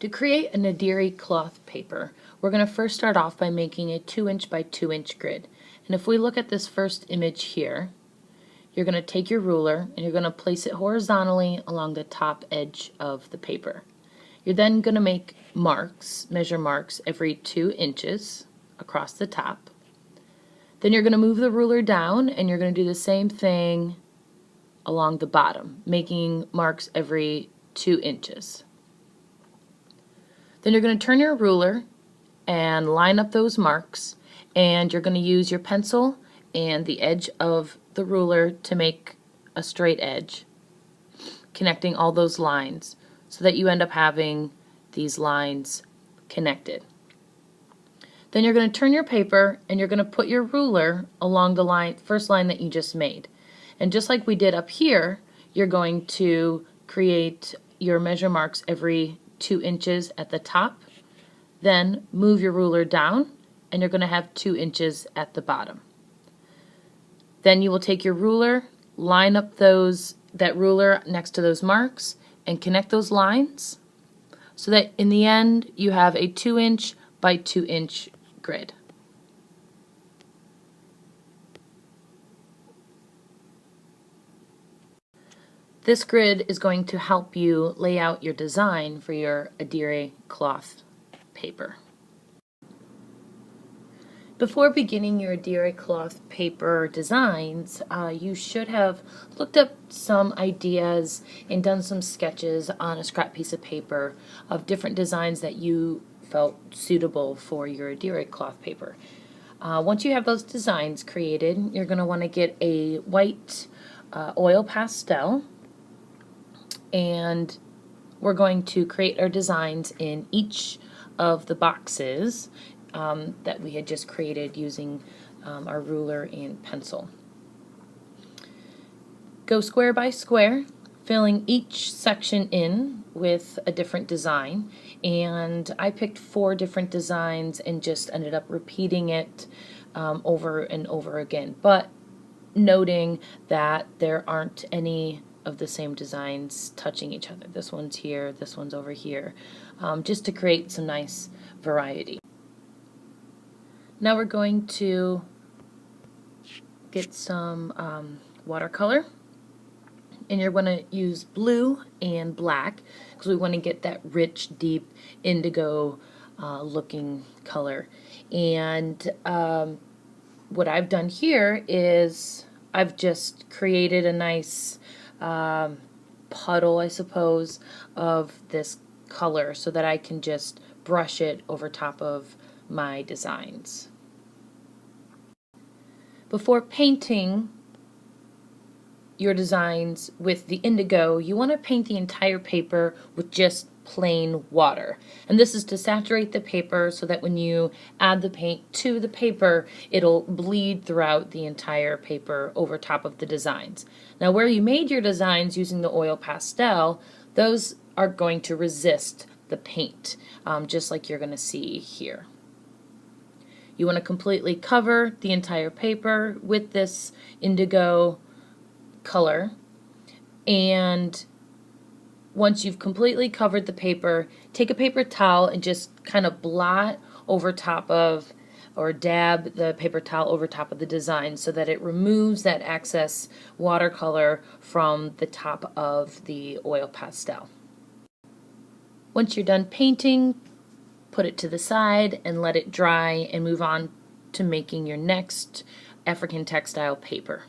To create an Adire cloth paper, we're going to first start off by making a 2" by 2" grid. And if we look at this first image here, you're going to take your ruler and you're going to place it horizontally along the top edge of the paper. You're then going to make marks, measure marks every 2 inches across the top. Then you're going to move the ruler down and you're going to do the same thing along the bottom, making marks every 2 inches. Then you're going to turn your ruler and line up those marks, and you're going to use your pencil and the edge of the ruler to make a straight edge, connecting all those lines so that you end up having these lines connected. Then you're going to turn your paper and you're going to put your ruler along the first line that you just made. And just like we did up here, you're going to create your measure marks every 2 inches at the top, then move your ruler down and you're going to have 2 inches at the bottom. Then you will take your ruler, line up that ruler next to those marks and connect those lines so that in the end you have a 2" by 2" grid. This grid is going to help you lay out your design for your Adire cloth paper. Before beginning your Adire cloth paper designs, you should have looked up some ideas and done some sketches on a scrap piece of paper of different designs that you felt suitable for your Adire cloth paper. Once you have those designs created, you're going to want to get a white oil pastel, and we're going to create our designs in each of the boxes that we had just created using our ruler and pencil. Go square by square, filling each section in with a different design, and I picked 4 different designs and just ended up repeating it over and over again, but noting that there aren't any of the same designs touching each other. This one's here, this one's over here, just to create some nice variety. Now we're going to get some watercolor, and you're going to use blue and black because we want to get that rich, deep indigo looking color. And what I've done here is I've just created a nice puddle, I suppose, of this color so that I can just brush it over top of my designs. Before painting your designs with the indigo, you want to paint the entire paper with just plain water. And this is to saturate the paper so that when you add the paint to the paper, it'll bleed throughout the entire paper over top of the designs. Now where you made your designs using the oil pastel, those are going to resist the paint, just like you're going to see here. You want to completely cover the entire paper with this indigo color, and once you've completely covered the paper, take a paper towel and just kind of blot over top of, or dab the paper towel over top of the design so that it removes that excess watercolor from the top of the oil pastel. Once you're done painting, put it to the side and let it dry and move on to making your next African textile paper.